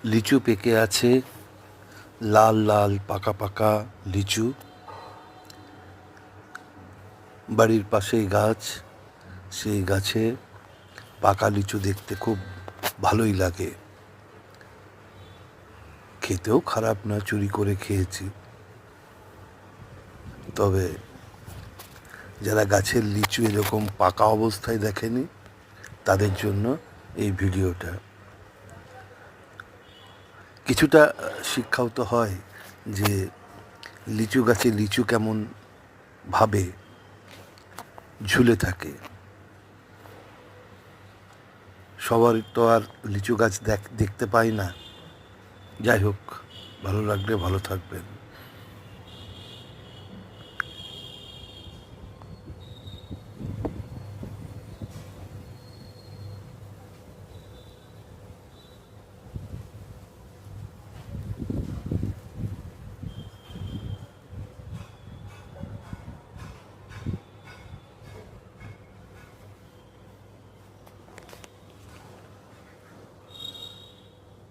লিচু পেকে আছে, লাল লাল পাকা পাকা লিচু। বাড়ির পাশেই গাছ, সেই গাছে পাকা লিচু দেখতে খুব ভালোই লাগে। খেতেও খারাপ না, চুরি করে খেয়েছি। তবে যারা গাছের লিচু এরকম পাকা অবস্থায় দেখেনি তাদের জন্য এই ভিডিওটা। কিছুটা শিক্ষাও তো হয় যে লিচু গাছে লিচু কেমন ভাবে ঝুলে থাকে। সবার তো আর লিচু গাছ দেখতে পাই না। যাই হোক, ভালো লাগলে ভালো থাকবেন।